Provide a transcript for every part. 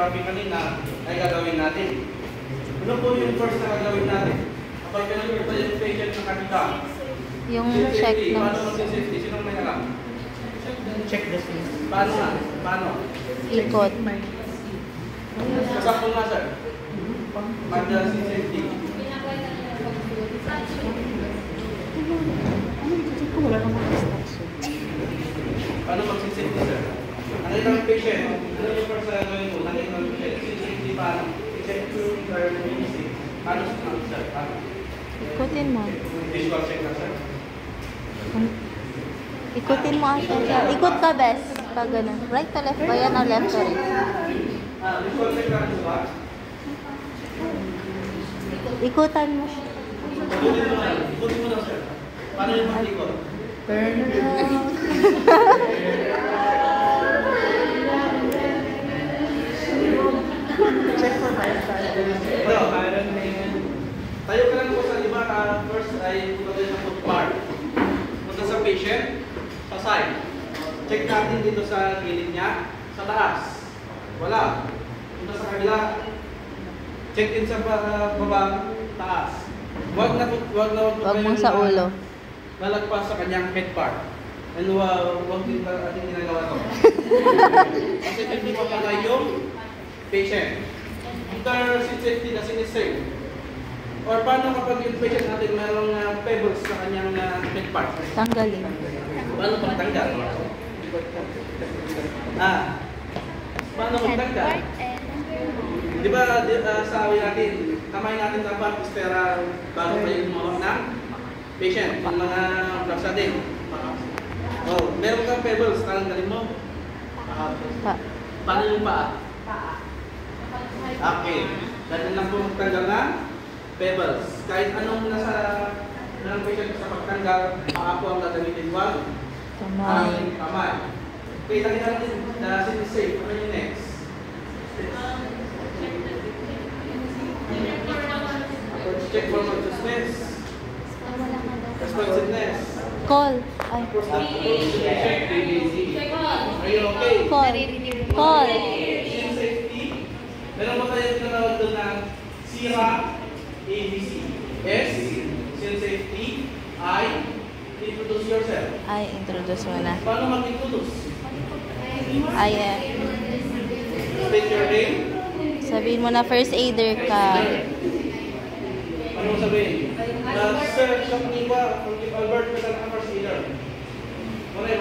therapy kanina ay gagawin natin. Ano po yung first na gagawin natin? Kapag pinagpunta yung patient na kanina, Yung check ng... paano mag-safety? Sinong may alam? Check the face. Paano na? Paano? Ikot. Kasakto nga, sir. Under safety. Wala namang instruction. Paano mag-safety, sir? Nakita ng patient. Ano yung first na gagawin mo? Nakita ng patient. Safety paano? I-check through your music. Paano sir? Paano? Ikutin mo. Visual check na, sir. Ikutin mo ata siya. Ikot ka, bes. Pag ganun. Right to left ba yan o left to right? Visual check na rin ba? Ikutan mo siya. Ikutin mo na, sir. Paano yung mag-ikot? Turn around. Check for vital. Tayo ka lang po sa iba. First ay punta tayo sa foot part. Punta sa patient, sa side. Check natin dito sa gilid niya, sa taas. Wala. Punta sa kabila. Check din sa baba, taas. Wag Mong sa ulo. Lalagpas sa kanyang head part. And wag din ating ginagawa to. Kasi hindi pa pala yung patient. After safety na sinisave. Or paano kapag yung patient natin mayroong pebbles sa kanyang head part? Tanggalin. Paano pagtanggal? Paano magtanggal? Di ba sabi natin, kamay natin dapat istera bago kayo gumawak ng patient, yung mga blocks natin. Oh, meron kang pebbles, tanggalin mo. Paano yung paa? Okay. Dahil lang po magtanggal ng pebbles. Kahit anong nasa ng patient sa pagtanggal, paa po ang gagamitin. Wag kamay. Okay, tanggalin natin na sinisave. Ano yung next? Check for consciousness. Responsiveness. Call. Ay. Are you okay? Call. Call. Patient safety. Meron ba tayo tinatawag doon na SIRA ABC? S, patient safety. I, introduce yourself. Ay, introduce mo na. Paano mag-introduce? I am. State your name. Sabihin mo na first aider ka. Ano mo sabihin? Sir, Shakniwa, Albert, ka lang ang first aider. Okay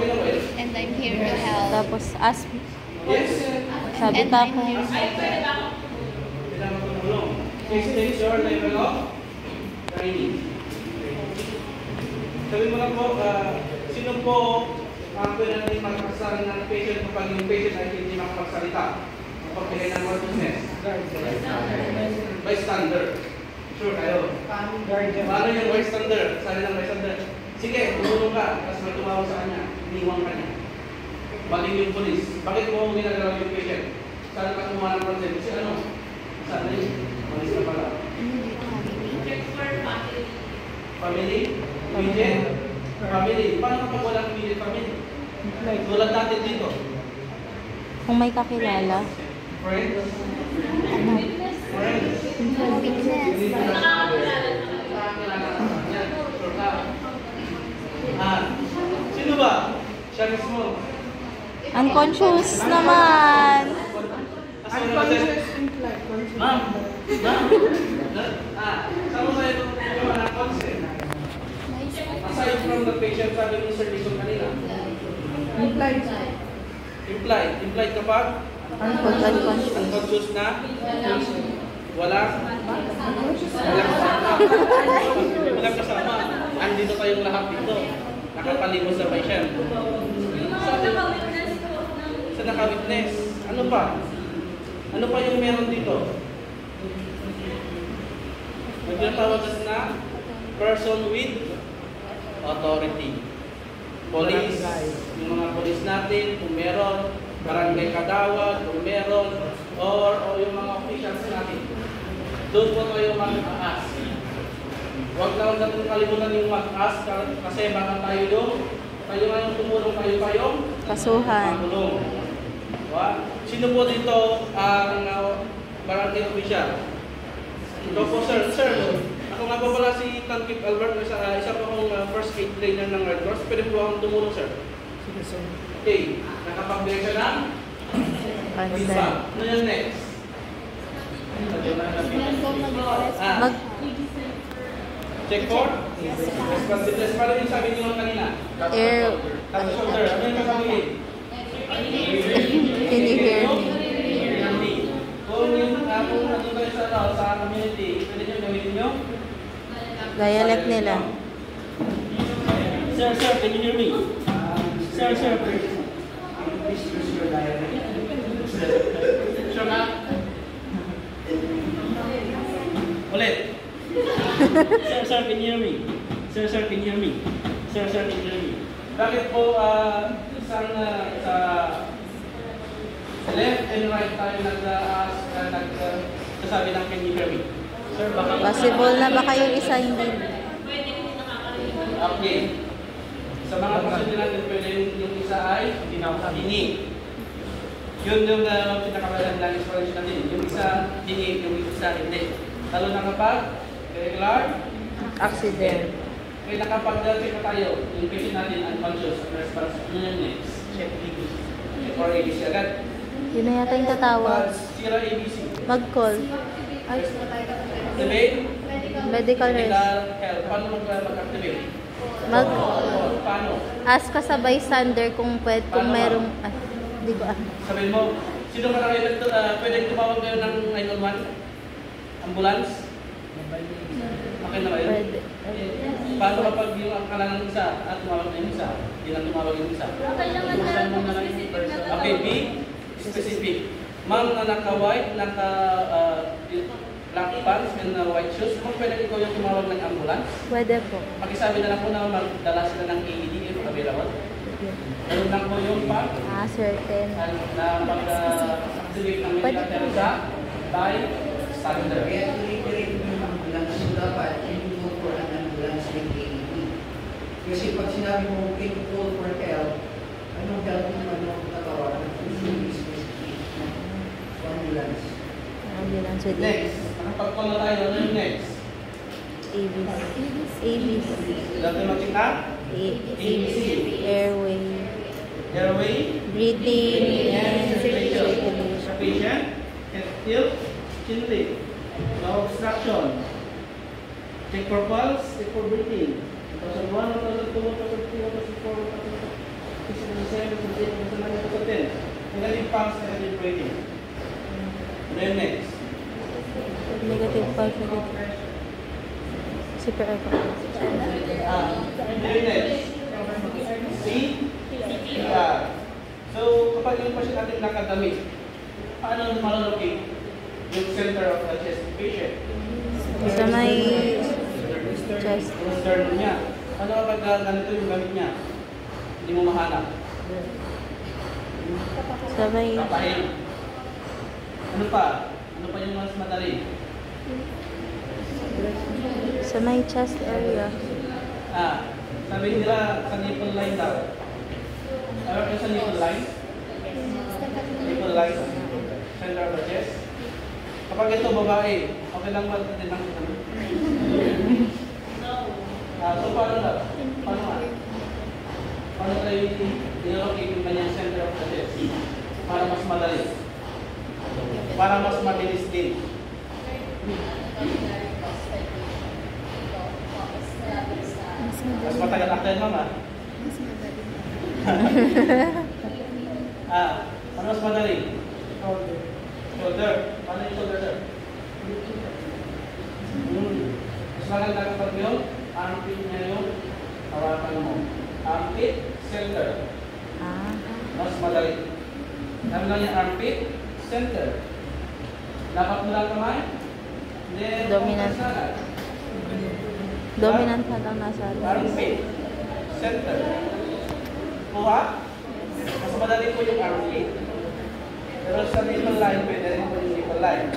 na ba yun? And I'm here to help. Tapos ask. Yes. Sabi And ka I'm ko. here to help. Kailangan ko tumulong. Please state your level of training. Sabi mo lang po, sino po ang pwede natin magpasarin ng patient kapag yung patient ay hindi makapagsalita? Kapag kailangan ng consciousness? Bystander. Sure kayo. Paano yung bystander? Sabi ng bystander, sige, tumulong ka. Tapos may tumawag sa kanya. Iniwang ka niya. Baling yung polis. Bakit mo ginagawa yung patient? Saan ka kumuha ng consent? Kasi ano? Saan na yun? Polis na pala. Family? Immediate? Family. Paano kapag walang immediate family? Tulad natin dito. Kung may kakilala. Friends? Friends? Sino ba? Siya mismo. Unconscious naman. Unconscious implied. Ma'am. Saan mo tayo kumuha ng consent? Aside from the patient, sabi mo Sir Lison kanina. Implied. Implied kapag? Unconscious na? Walang kasama. Andito tayong lahat dito. Nakapalimos sa patient. Sa naka-witness. Ano pa? Ano pa yung meron dito? Nagtatawag na person with authority. Police, yung mga police natin, kung meron, barangay kadawat, kung meron, or yung mga officials natin. Doon po tayo mag-ask. Huwag lang natin kalimutan yung mag-ask kasi baka tayo nga yung tumulong tayo Kasuhan. matulong. Sino po dito ang barangay official? Ito po, sir. Sir, ako nga po pala si Tankip Albert, isa po akong first aid trainer ng Red Cross. Pwede po akong tumulong, sir. Sige, sir. Okay, nakapagbigay ka na? Consent. Ano yung next? Mag... Check for? Responsiveness. Paano yung sabi niyo kanina? Air... Tapos shoulder. Ano yung kasabihin? Can you hear me? Kung nandun kayo sa community, pwede nyo gawin nyo? Dialect nila. Sir, can you hear me? Sir. Sure ka? Ulit. Sir, can you hear me? Sir, can you hear me? Sir, can you hear me? Bakit po isang sa left and right tayo nagsasabi ng can you hear me? Sir, baka Possible na baka yung isa hindi. okay. Sa mga procedure natin, pwede yung isa ay hingi. Yun yung pinakamagandang explanation natin. Yung isa hingi, yung isa hindi. Lalo na kapag regular Accident. kaya nakapag-check na tayo, yung patient natin unconscious, response, next, check ABC. Check for ABC agad. Yun na yata yung tatawag. Sira ABC. Mag-call. Ay, Activate. medical rest. Medical help. Paano mag-activate? Mag... Paano? Ask ka sa bystander kung pwede, kung merong... Ay, di ko Sabihin mo, sino ka kayo pwede tumawag kayo ng 911? Ambulance? Okay na ba yun? Pwede. Paano kapag yung akala ng isa at tumawag na yung isa? Hindi lang tumawag yung isa. Okay, be specific. Ma'am na naka-white, black pants and white shoes, kung pwede ikaw yung tumawag ng ambulance, Pwede po. pakisabi na lang po na magdala sila ng AED if available. Ganun lang po yung Certain. na mag-activate ng medical help sa by standard. Kaya tuloy-tuloy yung ambulance yung dapat, yung call for an ambulance with AED. Kasi pag sinabi mo, can you call for help, anong help yung anong katawa? Ambulance. Ambulance with Next, nakapag-call na tayo. Ano yung next? ABC. ABC. Dati mag-check na? ABC. Airway. Airway. Breathing and Circulation. circulation. Patient can still chin lift. No obstruction. Check for pulse, check for breathing. 2001, 2002, 2003, 2004, 2007, 2008, 2009, 2010. Negative pulse, negative breathing. Then next. Negative pulse, negative. Super echo. Then next. CPR. So, kapag yung patient natin nakadamit, paano malolocate yung center of the chest patient? Sa may chest. Sternum niya. Ano kapag ganito yung gamit niya? Hindi mo mahanap. Sa may... Kapahin. Ano pa? Ano pa yung mas madali? Sa may chest area. Sabi nila sa nipple line daw. Alam ko sa nipple line? Nipple line. Center of the chest. Kapag ito babae, okay lang ba din ang so paano na? Paano nga? Paano tayo i-locate yung kanyang center of the chest? Para mas madali. Para mas mabilis din. Mas matagal aktan, mama. Ano mas madali? Shoulder. Paano yung shoulder, sir? Mas maganda kapag yung armpit niya yung hawakan mo. Armpit, center. Mas madali. Sabi lang yung armpit, center. Dapat mo lang kamay. Then, Dominant. Dominant na lang nasa armpit, center. Kuha. Mas madali po yung armpit. Pero sa nipple line, pwede rin po yung nipple line.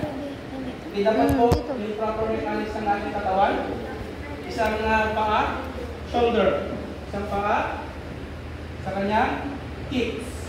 Hindi dapat po yung proper mechanics ng ating katawan. Isang paa, shoulder. Isang paa, sa kanya, hips.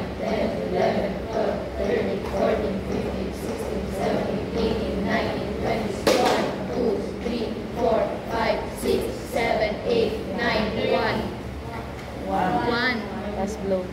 10, 11, 12, 13, 14, 15, 16, 17, 18, 19, 20, 1, 2, 3, 4, 5, 6, 7, 8, 9, 1. Last blow.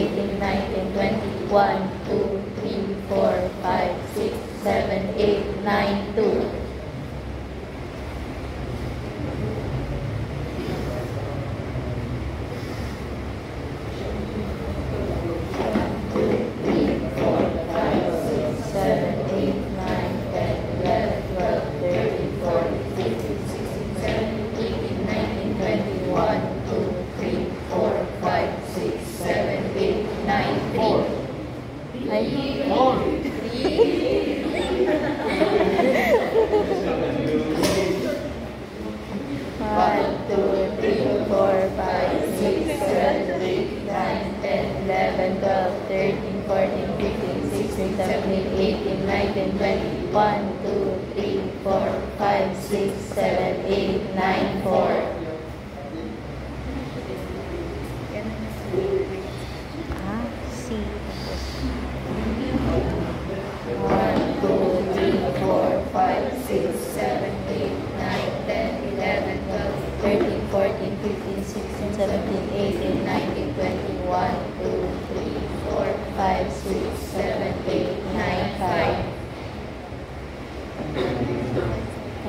18, 19, 20, 1, 2, 3, 4, 5, 6, 7, 8, 9, 2.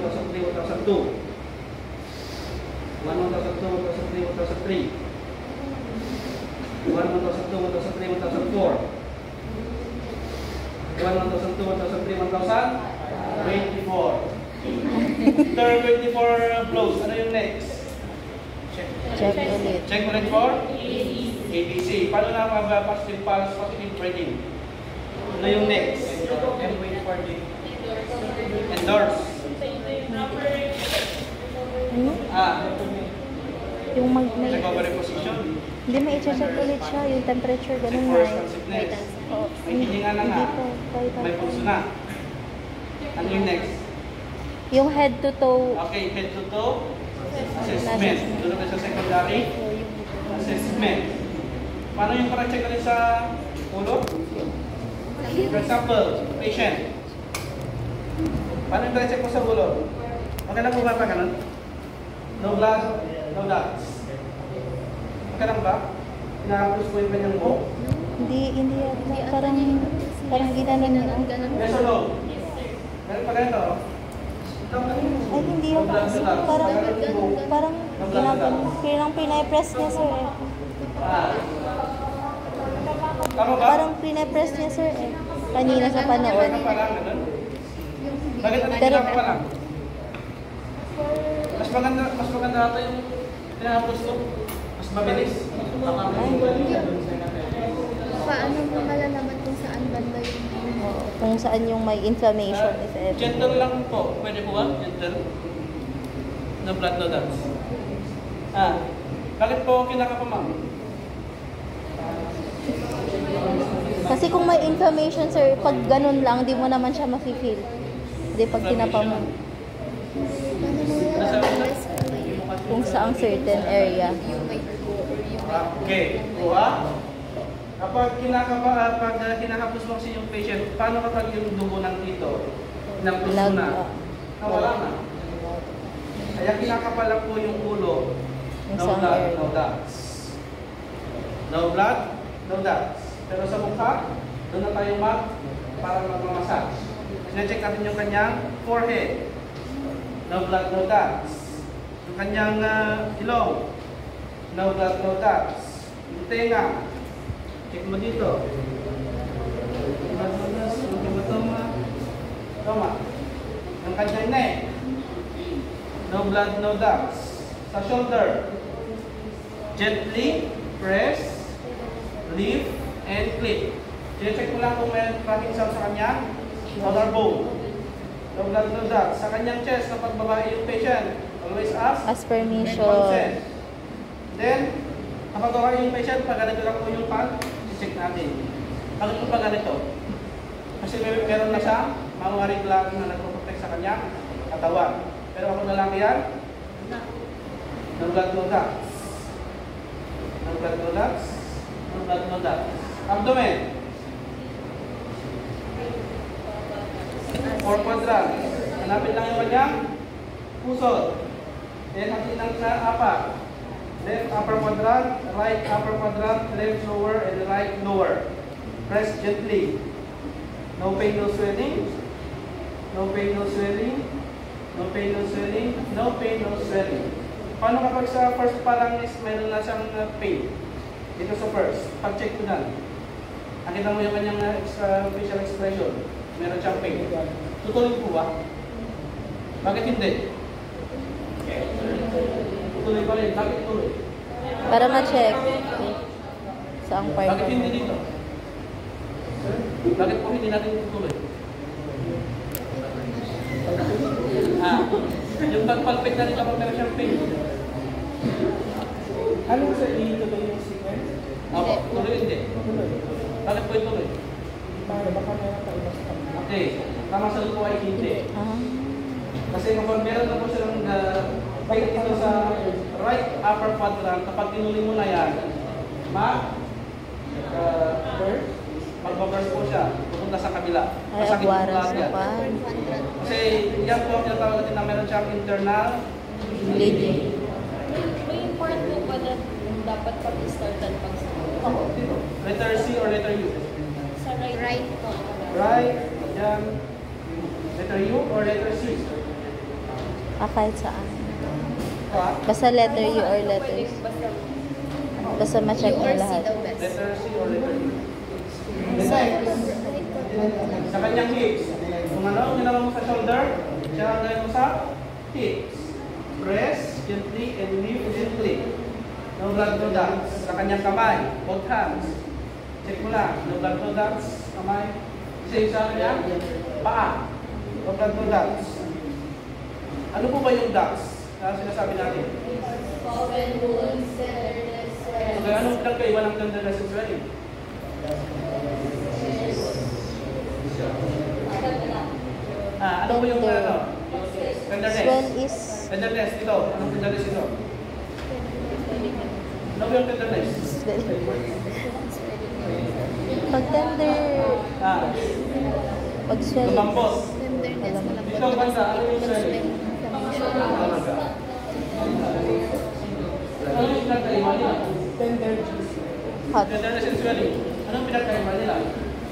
1002, 1003, 1004, 1024. After 24 blows, ano yung next? Check ulit. Check ulit for ABC. Paano na positive pulse, positive breathing? Ano yung next? Endorse. Ano? Yung may... Check ovary position. Hindi, may i-check ulit siya. Yung temperature, Check ganun for na. responsiveness. Oo. May hininga na nga. Hindi po. May pulso na. Ano yung next? Yung head to toe. Okay, head to toe. Assessment. Doon na sa secondary. Assessment. Paano yung para-check ulit sa ulo? For example, patient. Paano yung para-check mo sa ulo? Okay lang po ba pa ganun? No blood, no dots. Okay lang ba? Pinakapos mo yung kanyang buhok? Hindi yata. Parang ginanon niya. Yes or no? Meron pa ganito? Ay, hindi yun. Parang ginaganon. Parang pinapress niya, sir. Tama ba? Parang pinapress niya, sir. Kanina sa panahon. Kailangan pa lang, ganun? Bakit ano Pero- kailangan pa lang? Mas maganda ata yung pinahapos ko. Mas mabilis. Paano mo malalaman kung saan banda yung Kung saan yung may inflammation, if ever. Gentle lang po. Pwede po ba? Gentle? No blood, no dots. Bakit po kinakapa, ma'am? Kasi kung may inflammation, sir, pag ganun lang, di mo naman siya mafe-feel. Hindi pag tinapa mo. Kung saang certain area. Okay. Kuha. Kapag kinakapos mo kasi yung patient, paano kapag yung dugo ng dito? Napos mo na? Nawala na. Kaya kinakapa lang po yung ulo. Yung No saang blood, area. no dots. No blood, no dots. Pero sa mukha, doon na tayo para magmamassage. Sine-check natin yung kanyang forehead. No blood, no dots. Yung kanyang ilong. No blood, no dots. Yung tenga. Check mo dito. Blood, no dots. Yung hematoma. Toma. Yung kanyang neck. No blood, no dots. Sa shoulder. Gently press, lift, and clip. Check mo lang kung may cracking sound sa kanya. Collarbone. No blood, no dots. Sa kanyang chest, kapag babae yung patient, always ask. As permission. Consent. Then, kapag babae yung patient, pag ganito lang po yung pag, check natin. Bakit po pag ganito? Kasi meron na siya, maaaring lang na nagpo-protect sa kanya, katawan. Pero ako na lang yan, no blood, no dots. No blood, no dots. No blood, no dots. Abdomen. 4 quadrant. Hanapin lang yung kanyang puso. Then, hatiin lang sa apat. Left upper quadrant, right upper quadrant, left lower, and right lower. Press gently. No pain, no swelling. No pain, no swelling. No pain, no swelling. No pain, no swelling. Paano kapag sa first pa lang is meron na siyang pain? Dito sa first. Pag-check ko na. Nakita mo yung kanyang facial expression. Meron siyang pain. Tutuloy po ba? Bakit hindi? Tutuloy pa rin. Bakit tutuloy? Para ma-check. Saang part? Bakit hindi dito? Bakit po hindi natin tutuloy? Yung pagpalpit natin kapag meron siyang pain. Ano sa ituloy yung sequence? Opo, tuloy hindi. Bakit po ituloy? Para baka meron tayo mas kami. Okay, tama sa po ay hindi. Kasi kapag meron na po silang pain dito sa right upper quadrant, kapag tinuloy mo na yan, magbaburst po siya, pupunta sa kabila. Ay, Masakit po agwaras lahat na yan. pa. Kasi yan po ang tinatawag natin na meron siyang internal Bleeding. May part po ba na dapat pag-startan pag sa Ako, dito. Letter C or letter U? sa right po? Right, yan. Letter U or letter C? Kahit saan. Ah, Basta letter U or letter C. Basta ma-check U mo or C lahat. daw best. letter C or letter U? Next. Sa kanyang hips. Kung ano ang ginawa mo sa shoulder, siya ang gawin mo sa hips. Press, gently, and lift gently. No blood, no dots. Sa kanyang kamay, both hands. Check mo lang. No blood, no dots. Kamay. Same sa kanya. Paa. No blood, no dots. Ano po ba yung dots na sinasabi natin? Open wounds, tenderness, Okay, anong pinagkaiba ng tenderness and swelling? Ano po yung ano? Tenderness. Swell is Tenderness, ito. Anong tenderness ito? Ano po yung tenderness? swell. Pag tender, pag swell, Lumambot. tenderness, malambot. Dito ang banda, ano yung swelling? Ano yung pinagkaiba nila? Tender juice. hot. Tenderness and swelling. Anong pinagkaiba nila?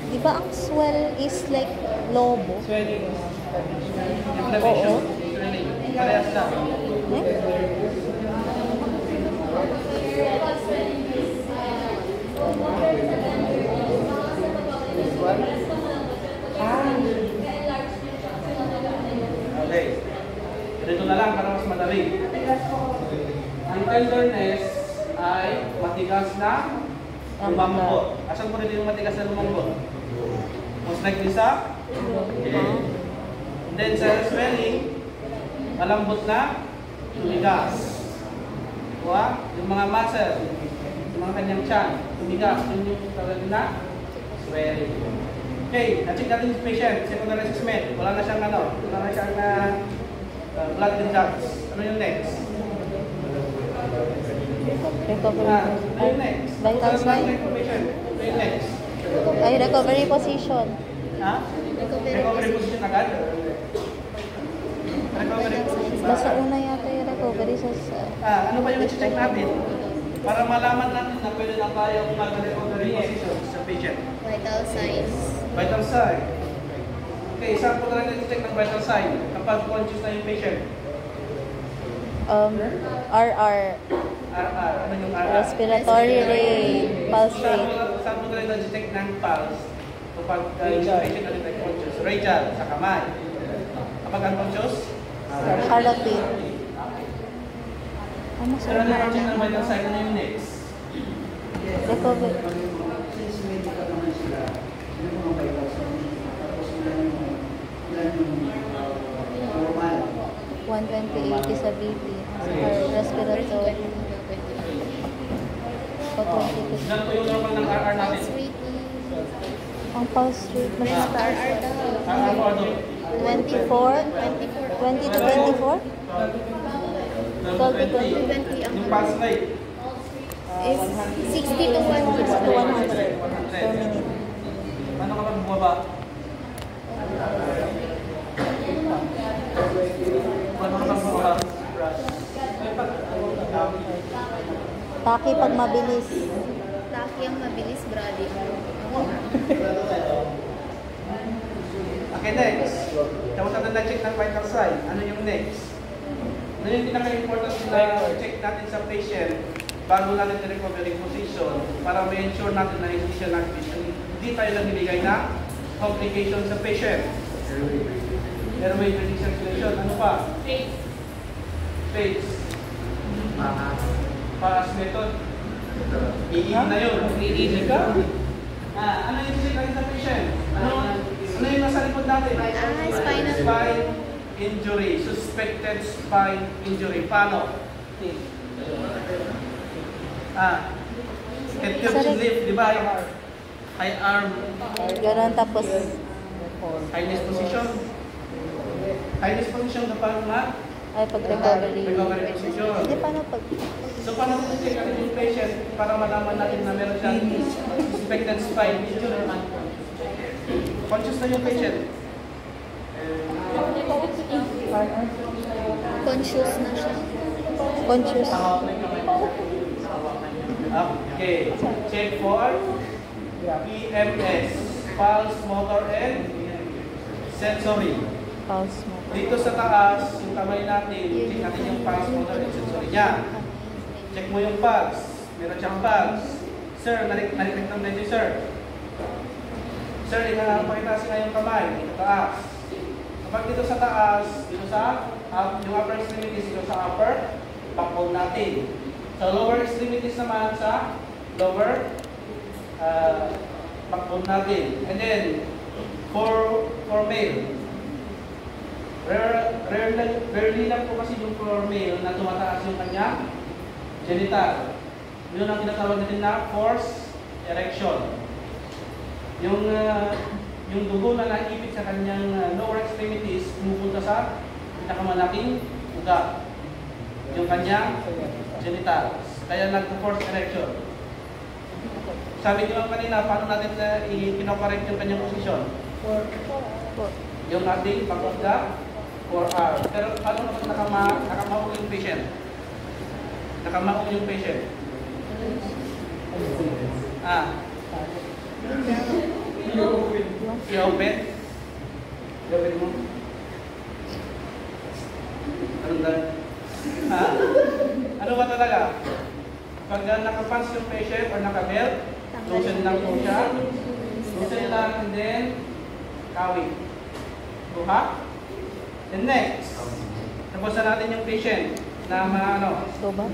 Di ba ang swell is like lobo? Swelling. Inflammation. Swelling. Parehas lang. Eh? Okay. Dito na lang para mas madali. Ang tenderness ay matigas na lumambot. Asan po rin yung matigas na lumambot? Most likely sa? And then sa swelling, malambot na tumigas. Diba? Yung mga muscle, yung mga kanyang tiyan, tumigas. Yun yung tawag na swelling. Okay, na-check natin yung patient. Secondary assessment. Wala na siyang ano, wala na siyang blood and ducts. Ano yung next? Recovery. Ano yung next? Vital sign. Patient. Ano yung next? Ay, recovery position. Ha? Recovery position agad? Recovery position ba? Basta una yata yung recovery sa... Ano ba yung check natin? Para malaman natin na pwede na tayong mag-recovery position sa patient. Vital signs. Vital sign. Okay, saan po talaga check ng vital sign kapag conscious na yung patient? RR. RR. Ano yung RR? Respiratory rate, pulse rate. Saan mo tayo nag-check ng pulse kapag yung patient na detect conscious? Rachel, sa kamay. Kapag unconscious? Heartbeat. Ano Pero sir? nag-check ng vital sign, ano yung next? Recover. Since medical naman sila, yung mga vitals, tapos ilan yung normal. 120/80 sa BP. Respiratory. O 20. Ilan po yung normal ng RR natin? Pulse rate is Ang pulse rate mo RR daw. RR po ano? 24? 20 to 24? 12 to 20 ang Yung pulse rate? is 60 to 100. 60 to 100 per minute. Paano ka pag bumaba? Paano ka pag bumaba? Taki pag mabilis. Taki ang mabilis, brady. Okay, next. Tapos natin na-check ng vital sign. Ano yung next? Ano yung pinaka-important na check natin sa patient bago natin i-recovery position para ma-ensure natin na hindi siya hindi tayo nagbibigay ng complication sa patient. Airway breathing circulation. Ano pa? Phase. Paas method. Iin na yun. Iin ka. Ano yung check natin sa patient? Ano yung nasa likod natin? Spinal. Spine injury. Suspected spine injury. Paano? Head tips and lift, di ba? High arm. Ganon tapos Highness position. Highness position na paano nga? ay pag recovery. Recovery position. Hindi paano pag So paano kung check natin yung patient para malaman natin na meron siyang suspected spine injury? Conscious na yung patient. Conscious na siya. conscious. Okay. Check for PMS. Pulse, motor, and sensory. Pulse mo. Dito sa taas, yung kamay natin, check natin yung pulse, motor, and sensory niya. Check mo yung pulse. Meron siyang pulse. Sir, naliklik ng medyo, sir. Sir, pakita nga yung kamay. Dito taas. Kapag dito sa taas, dito sa yung upper extremities, dito sa upper, backbone natin. Sa lower extremities naman sa lower backbone natin. And then, for male, rarely lang po kasi yung for male na tumataas yung kanya genital. Yun ang tinatawag natin na forced erection. Yung dugo na naipit sa kanyang lower extremities pumupunta sa pinakamalaking ugat. Yung kanyang genitals. Kaya nag-forced erection. Sabi niyo kanina, paano natin pinocorrect yung kanyang posisyon? Yung ating pag-upda 4R. Pero paano naman nakamaong yung patient? Nakamaong yung patient. I-open. I-open mo. Anong dahil? Ano ba talaga? Pag nakapans yung patient or nakabelt, loosen lang po siya. Loosen lang and then kawin. Tuha. Then next, tapos na natin yung patient na ano. So ba?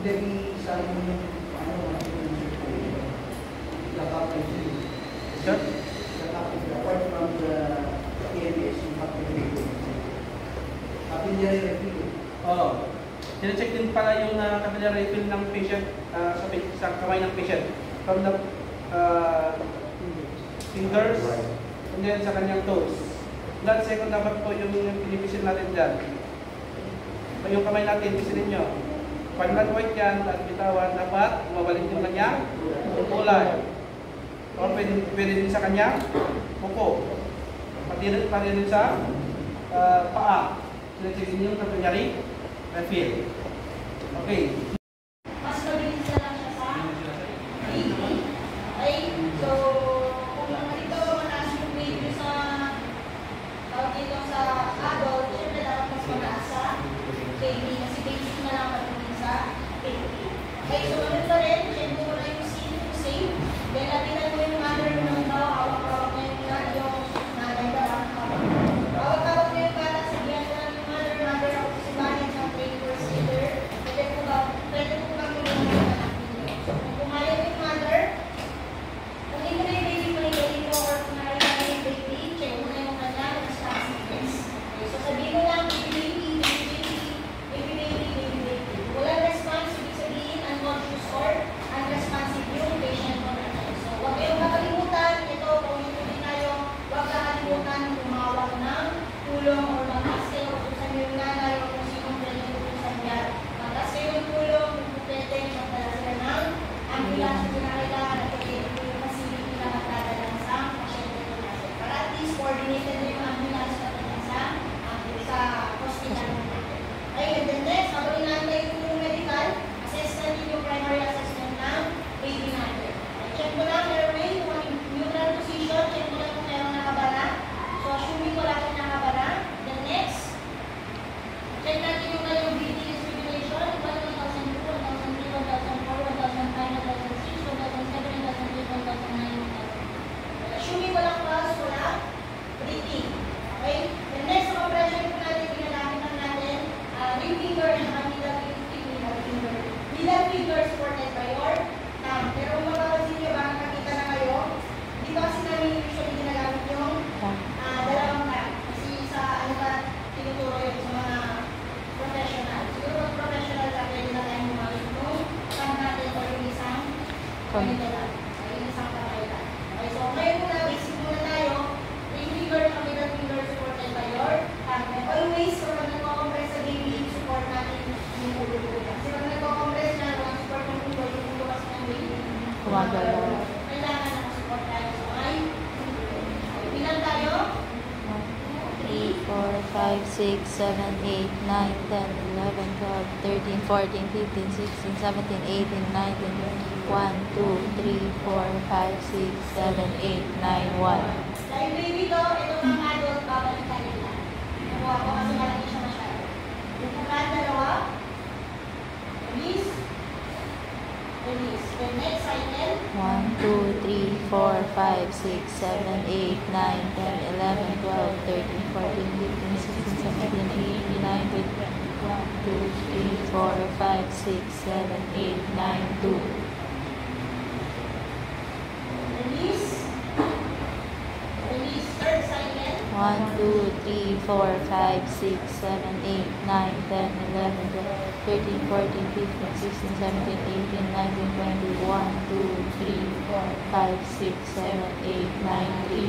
Sure? Apart from the PMS, yung capillary refill. Oo. Sine-check din pala yung capillary refill ng patient sa kamay ng patient. From the fingers and then sa kanyang toes. Blood second dapat po yung pinipisil natin dyan. Yung kamay natin, pisilin nyo. Pag nag-white yan at bitawan, dapat mabalik yung kanyang kulay. O pwede din sa kanyang kuko. Pati rin sa paa. Sine-check din yung capillary refill. Okay. Mas mabilis na lang siya sa baby. Ay, so, kung ito mataas yung baby sa dito sa adult, syempre dapat mas mataas sa baby. Kasi baby na lang patingin sa baby. Okay, so tulong o mag-ask kayo kung saan yung nanay o kung sinong pwede tulong sa niya. Mag-ask kayo ng tulong kung pwede magdala sila ng ambulance kung kailangan at pwede yung facility na magdadala sa pasyente ko natin. Para at least coordinated na yung ambulance natin sa hospital natin. Okay, and then next, habang inaantay yung medical, assess natin yung primary assessment ng baby natin. Check mo lang airway, kung neutral position, check mo lang kung meron nakabara. So, assuming wala kang nakabara. Then next, check natin yung kanyang breathing distribution. 1,002, 1,003, 1,004, 1,005, 1,006, 1,007, 1,008, 1,009, 1,010. Assuming walang pulse, wala breathing. Okay? Then next, sa compression po natin, ginagamit lang natin ring finger and middle finger supported by your thumb. Pero kung mapapansin nyo, baka nakita na kayo, dito kasi namin usually ginagamit yung dalawang thumb. Kasi sa ano ba, tinuturo yun sa mga professional. Siguro pag professional ka, pwede na tayo gumamit yung thumb natin o yung isang ganito lang. Yung isang kamay lang. Okay, so ngayon muna, basic muna tayo. Ring finger and middle finger supported by your thumb. And always, kung nagko-compress sa baby, support natin yung ulo ko. Kasi pag nagko-compress na, walang support ng ulo, yung ulo kasi ng baby. Kailangan nakasupport tayo. So, ay, bilang tayo? 3, 4, 5, 6, 7, 8, 9, 10, 11, 12, 13, 14, 15, 16, 17, 18, 19, 1, 2, 3, 4, 5, 6, 7, 8, 9, 1. Dahil baby to, ito pang adult, babalik tayo lang. Nakuha ko kasi malaki siya masyado. Upukan, dalawa. Release. Release. The next cycle. 1, 2, 3, 4, 5, 6, 7, 8, 9, 10, 11, 12, 13, 14, 15, 16, 17, 18, 19, 1, 2, 3, 4, 5, 6, 7, 8, 9, 2. Release. Release. Third cycle. 1, 2, 3, 4, 5, 6, 7, 8, 9, 10, 11, 12, 13, 14, 15, 16, 17, 18, 19, 20, 1, 2, 3, 4, 5, 6, 7, 8, 9, 3.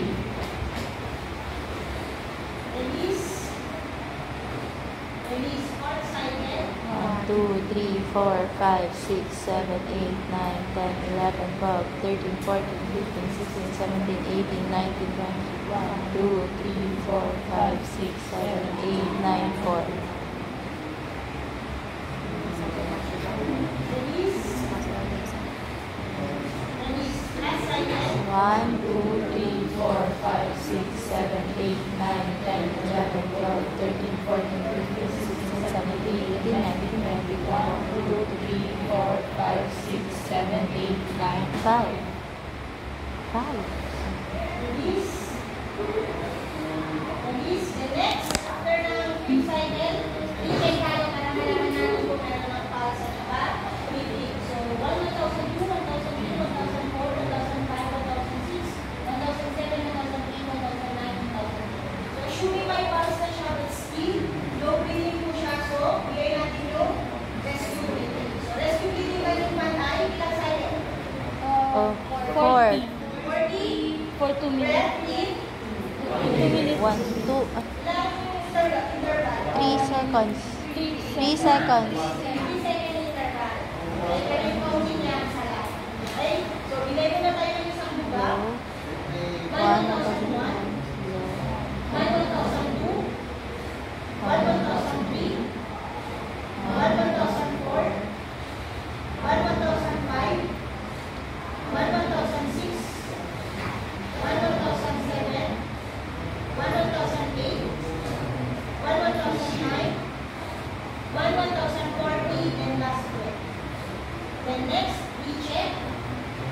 Release. Release. Fourth cycle. 1, 2, 3, 4, 5, 6, 7, 8, 9, 10, 11, 12, 13, 14, 15, 16, 17, 18, 19, 20, 1, 2, 3, 4, 5, 6, 7, 8, 9, 4. Release. Release. Last cycle. 1, 2, 3, 4, 5, 6, 7, 8, 9, 10, 11, 12, 13, 14, 15, 16, 17, 18, 19, 20, 1, 2, 3, 4, 5, 6, 7, 8, 9, 5. 5. Release. Release. The next, after ng fifth cycle, i-check tayo para malaman natin kung meron ng pulse at saka breathing. So, 1,002, 1,003, 1,004, 1,005, 1,006, 1,007, 1,008, 1,009, 1,010. So, assuming may pulse na siya, but still, low breathing po siya. So, bigay natin yung rescue breathing. So, rescue breathing ba yung pantay? Ilang cycle? 4. 40. For 2 Breath in. 2 minutes. 1, 2, Ilang interval? 3 seconds. 3 seconds. 30 second interval. Okay, pero yung counting niya sa lahat. Okay? So, bigay mo na tayo ng isang buga. 1,001, 1,002, 1,003, 1,004, 1,005, 1,006, 1,007, 1,008, 1,009, 1,040, and last 12. Then next, we check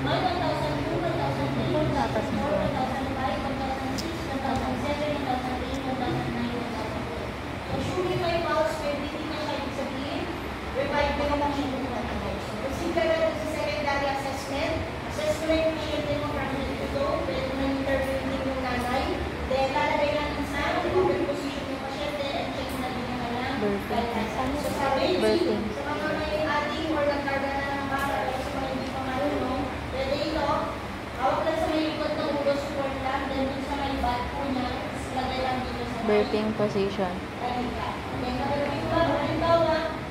1,002, 1,003, 1,004, 1,005, 1,006, 1,007, 1,008, 1,009, 1,010. So, assuming may pulse, may breathing na siya, ibig sabihin, revive na naman siya ng matagay. So, proceed ka na sa secondary assessment. Assess ko na yung pasyente mo from head to toe, pwede mo na-interviewin yung nanay. Then, lalagay natin sa open position yung pasyente and check na din yung kanyang guidelines. So, sa rating, sa mga may adding or nagkarga na ng bata o sa mga hindi pa marunong, pwede ito, hawak lang sa may likod ng ulo, support lang, then dun sa may back po niya, lagay lang dito sa Burping position. Halimbawa,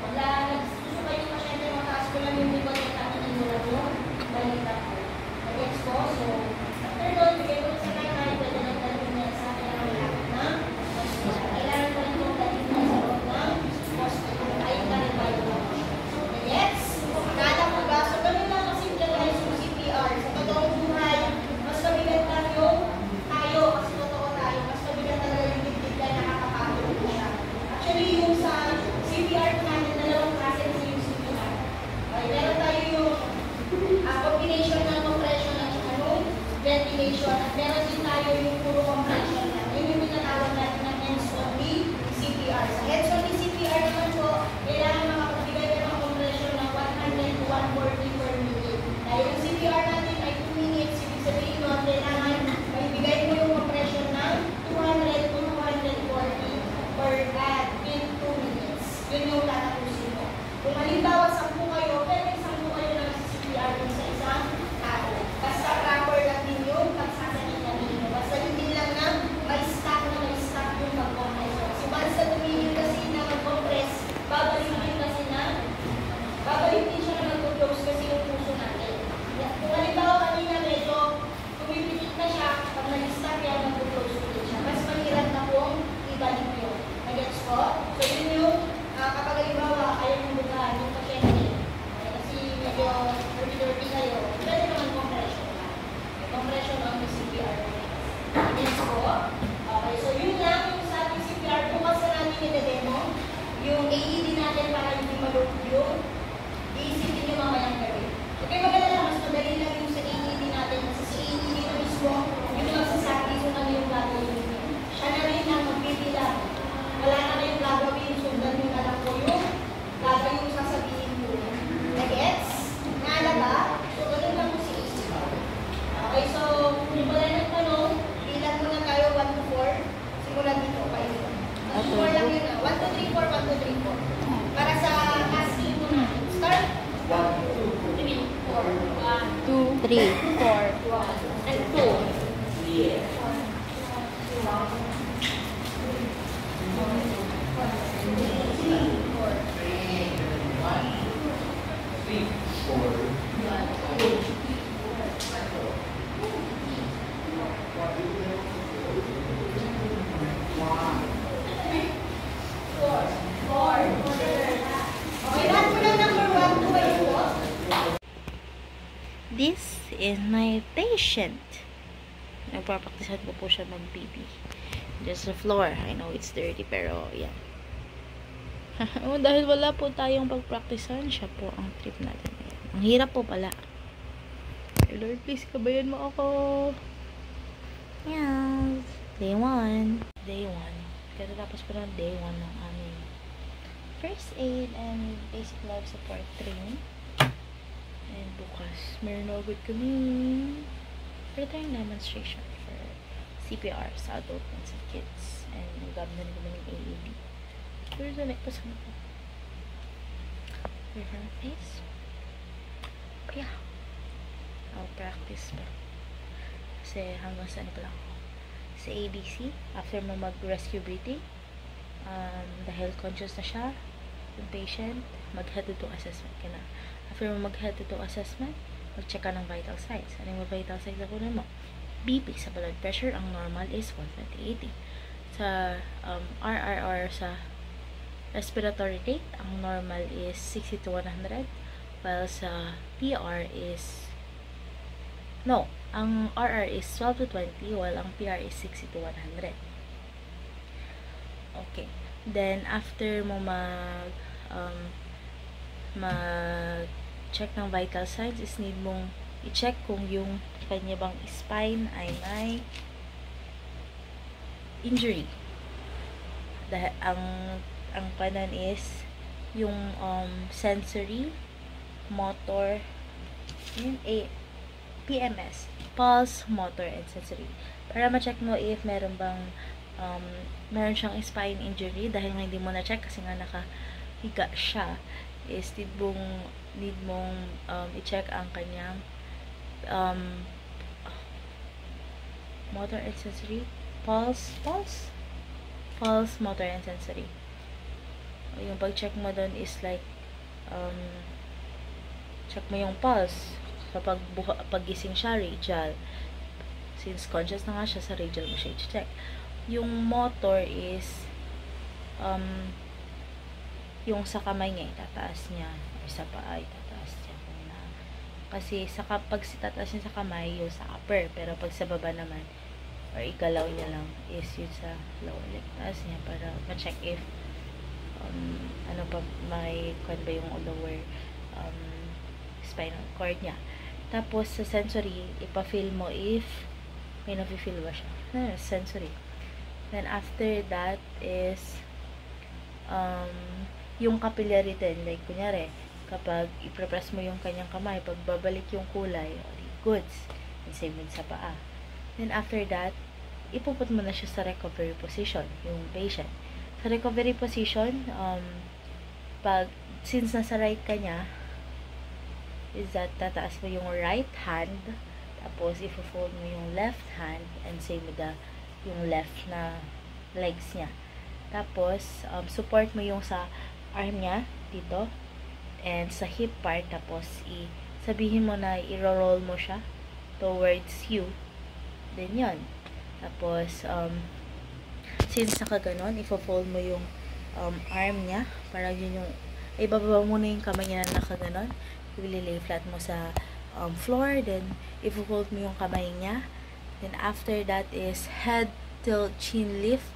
gusto kayo pasyente mataas ko lang yung likod at tatangin mo lang yung balita ko. Nag-gets ko? So, after doon, bigay ko sa nanay, pwede lang dalhin niya sa akin ang malapit na hospital. Kailangan ko lang itong dalhin niya sa loob ng hospital. Ayun na rin ba yung gets? Nada ko ba? So, ganun lang kasimple lang yung CPR. Sa totoong buhay, mas mabigat lang yung tayo, kasi totoo tayo, mas mabigat talaga yung dibdib na nakakapagod siya. Actually, yung sa CPR po natin, dalawang klase kasi yung CPR. Okay, meron tayo yung combination ng compression at ventilation. At meron din tayo yung puro compression lang. Yun yung pinatawag natin ng hands-only CPR. Sa hands-only CPR naman po, kailangan makapagbigay kayo ng compression ng 100 to 140 per minute. Dahil yung CPR natin ay 2 minutes, ibig sabihin nun, kailangan maibigay mo yung compression ng 200 to 240 per at in 2 minutes. Yun yung tatapusin mo. Kung halimbawa 10 kayo, pwede 10 kayo lang sa CPR dun sa isang tao. Basta proper lang din yung pagsasalita ninyo. Basta hindi lang na may stop yung pag-compression. So once na tumigil kasi na mag-compress, babalik din siya na mag-close kasi yung puso natin. Kung halimbawa kanina medyo tumipitik na siya, pag nag-stop yan, mag-close ulit siya. Mas mahirap na pong ibalik yun. Nag-gets ko? So yun yung kapag halimbawa ayaw mong bugahan yung pasyente. Kasi medyo dirty kayo, pwede naman compression lang. Compression on the CPR. Nag-gets ko? Okay, so yun lang yung sa ating CPR. Bukas na natin i-demo yung AED natin para hindi malupit yung iisipin nyo mamayang gabi. Okay, maganda mas madali lang yung sa AED natin. Kasi sa AED na mismo, yung magsasabi kung ano yung gagawin nyo. Siya na rin ang magbibilang. Wala na kayong gagawin, sundan nyo na lang po yung gagawin yung sasabihin nyo. Nag-gets? Nala ba? So, ganun lang po si AED. Okay, so, kung wala nagtanong, bilang muna tayo 1 to 4. Simulan dito kayo. 1 to 4 lang yun. 1 to 3, 4, 1 to 3, 4. Para sa casting po natin. Start. 1, 2, 3, 4, 1, 2, 3, 4, 1, and 2. Okay, lahat po ng number 1 to kayo po. This is my patient. Nagpapraktisan ko po siya mag-BB. Just the floor. I know it's dirty, pero yan. Oh, dahil wala po tayong pagpraktisan, siya po ang trip natin. Ayan. Ang hirap po pala. Hey Lord, please, kabayan mo ako. Yes. Day 1. Day 1. Katapos po ng day 1 ng aming first aid and basic life support training. And bukas, meron na agad kami return demonstration for CPR sa adult and sa kids. And nag-gab na rin kami ng AED. Here's the neck pa sa mata. Here's her face. Yeah. I'll practice pa. Kasi hanggang saan pa lang ako. Sa ABC, after mo mag-rescue breathing, dahil conscious na siya, yung patient, mag-head to toe assessment ka na. After mo mag-head to toe assessment, mag-check ka ng vital signs. Ano yung vital signs na kunin mo? BP sa blood pressure, ang normal is 120/80. Sa RRR sa respiratory rate, ang normal is 60 to 100, while sa PR is ang RR is 12 to 20, while ang PR is 60 to 100. Okay. Then, after mo mag-check ng vital signs, is need mong i-check kung yung kanya bang spine ay may injury. Dahil ang kanan is yung sensory, motor, yun, PMS, pulse, motor, and sensory. Para ma-check mo if meron bang meron siyang spine injury, dahil nga hindi mo na-check kasi nga nakahiga siya, is need mong i-check ang kanyang motor and sensory, pulse, pulse, motor, and sensory. Yung pag-check mo doon is like, check mo yung pulse. Kapag pag-gising siya, radial. Since conscious na nga siya, sa radial mo siya i-check. Yung motor is, yung sa kamay niya, itataas niya. Or sa paa, itataas niya. Kasi pag tataas niya sa kamay, yung sa upper. Pero pag sa baba naman, or igalaw niya lang, is yun sa lower leg. Taas niya para ma-check if ano pa, may ba yung lower spinal cord niya. Tapos sa sensory, ipa-feel mo if may nafe-feel ba siya. Sensory. Then after that is yung capillary din, like kunyari kapag i-press mo yung kanyang kamay, pag babalik yung kulay, goods. And same with sa paa. Then after that, ipuput mo na siya sa recovery position, yung patient. Sa recovery position, since nasa right ka niya, is that tataas mo yung right hand, tapos i-fold mo yung left hand, and same with yung left na legs niya. Tapos, support mo yung sa arm niya, dito, and sa hip part, tapos sabihin mo na i-roll mo siya towards you. Then yun. Tapos, since nakaganon, i-fold mo yung arm niya, para yun yung, ibababa mo na yung kamay niya na nakaganon, i-lay flat mo sa floor, then i-fold mo yung kamay niya, then after that is head till chin lift,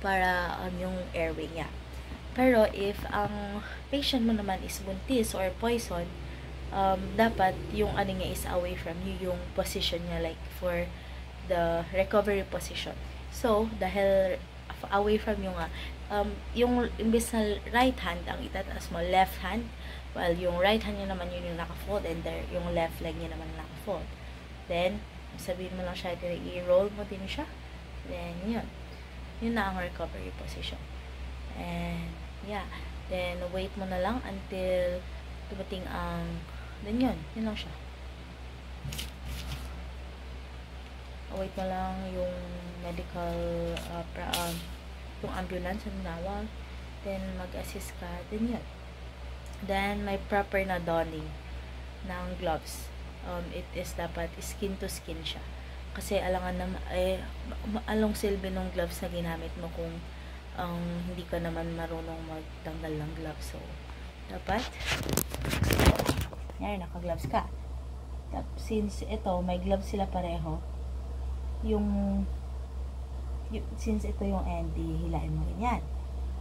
para yung airway niya. Pero if ang patient mo naman is buntis or poison, dapat yung ano niya is away from you, yung position niya, like for the recovery position. So, dahil away from yung imbis na right hand ang itataas mo, left hand, while yung right hand niya naman yun yung naka-fold, and there, yung left leg niya naman naka-fold. Then, sabihin mo lang siya, i-roll mo din siya. Then, yun. Yun na ang recovery position. And, yeah. Then, wait mo na lang until dumating ang, then yun. Yun lang siya. Wait mo lang yung medical, yung ambulance ang nawag. Then, mag-assist ka. Then, yun. Then, may proper na donning ng gloves. It is dapat skin to skin siya. Kasi alangan naman, along silbi ng gloves na ginamit mo kung hindi ka naman marunong magtanggal ng gloves. So, dapat, yan, naka-gloves ka. Since ito, may gloves sila pareho, since ito yung end, hilain mo rin yan.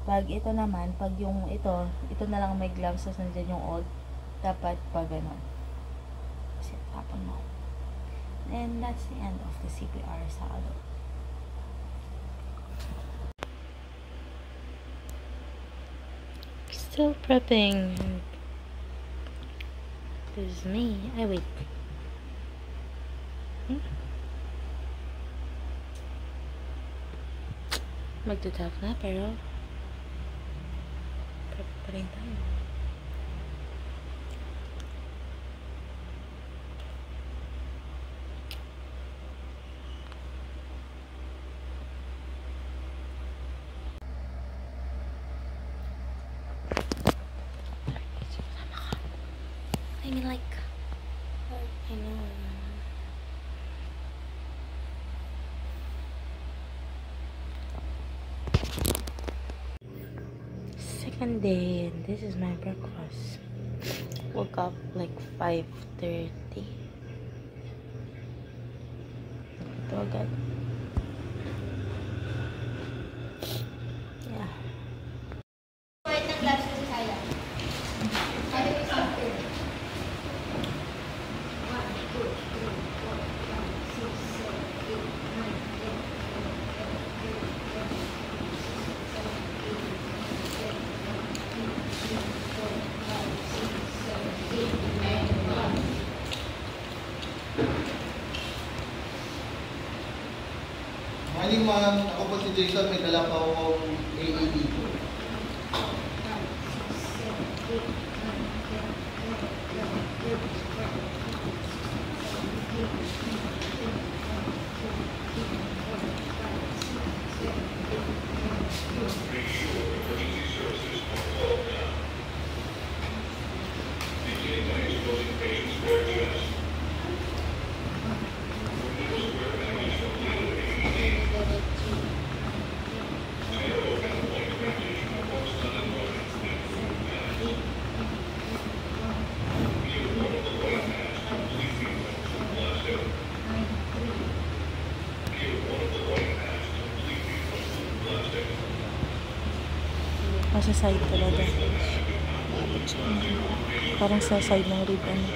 Pag ito naman, pag yung ito na lang may gloves, tapos nandiyan yung old, dapat pag gano'n. Kasi tapon mo. And that's the end of the CPR sa adult. Still prepping. This is me. I wait. Magtutap na, pero prep pa rin tayo. I mean, like, I know. Second day, and this is my breakfast. Woke up like 5:30. Ito agad. Yeah. Kahit ng gloves kasi kaya. Kaya yung isang pair. 1, 2, 3, 4, 5, 6, 7, 8, 9, 10, 11, 12, 13, 14, 15, 16, 17, 18, 19, 20, 21, 22, 23, 24, 25, 26, 27, 28, 29, 30. Morning, ma'am. Ako po si Jason. May dala pa akong AED. Nasa side talaga. Parang sa side ng rib ano.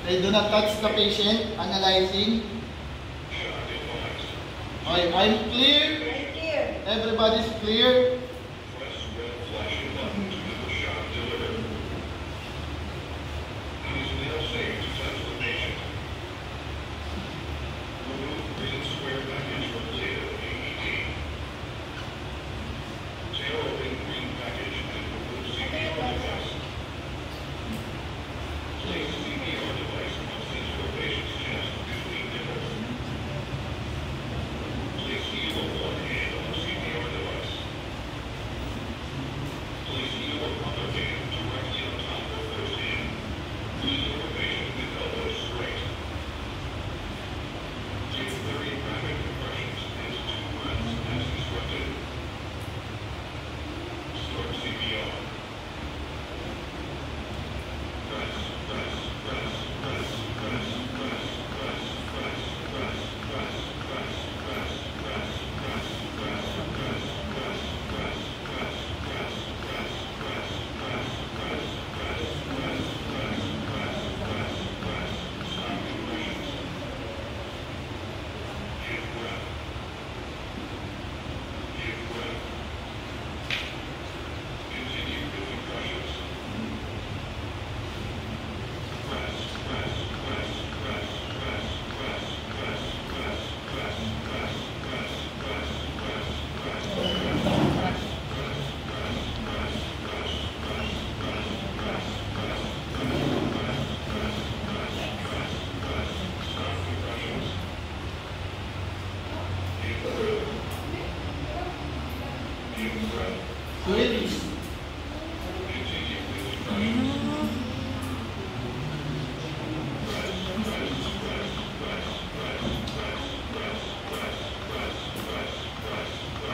Okay, do not touch the patient. Analyzing. Okay, I'm clear. Here. Everybody's clear. Ladies.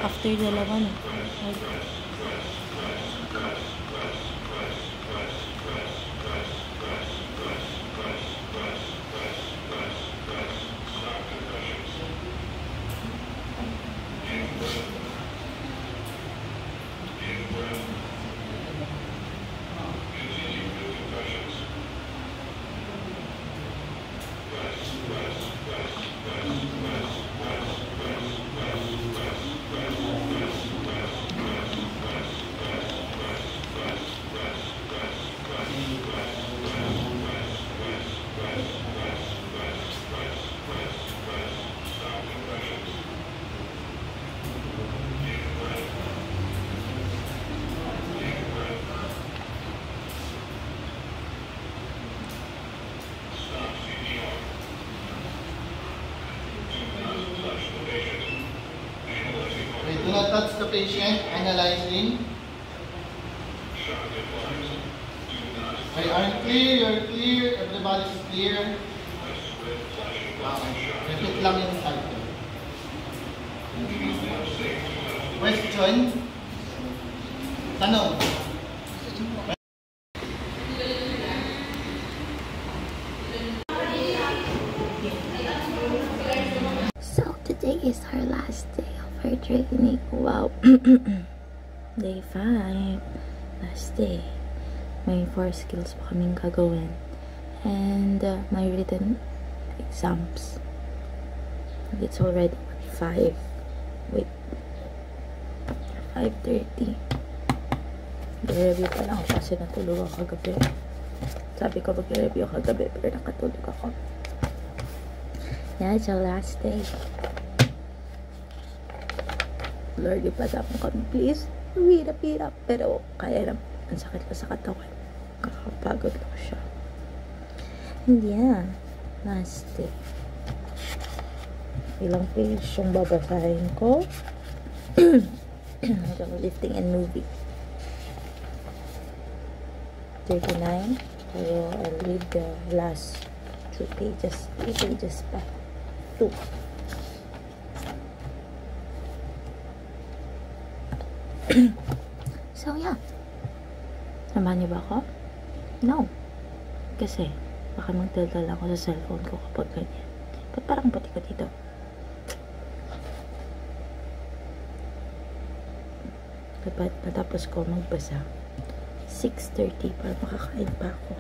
After dalawa na. Okay, do not touch the patient. Analyzing. Okay, I'm clear, you're clear, everybody's clear. Repeat lang yung cycle. Question? Tanong? So today is our last day of our training. Wow. Day 5. Last day. May 4 skills pa kaming gagawin. And my written exams. It's already 5. Wait. 5:30. Mag-review pa lang ako kasi natulog ako kagabi. Sabi ko mag-review ako kagabi pero nakatulog ako. Yeah, it's our last day. Lord, ipasa mo kami, please. Hirap. Pero kaya lang. Ang sakit pa sa katawan. Kakapagod lang siya. And yeah, last day. Ilang page yung babasahin ko. Hanggang lifting and moving. 39. Pero I'll read the last 3 pages pa. 2. So, yeah. Samahan niyo ba ako? No. Kasi, baka magdadala ako sa cellphone ko kapag ganyan. Ba't parang pati ko dito? Dapat natapos ko magbasa 6:30 para makakain pa ako.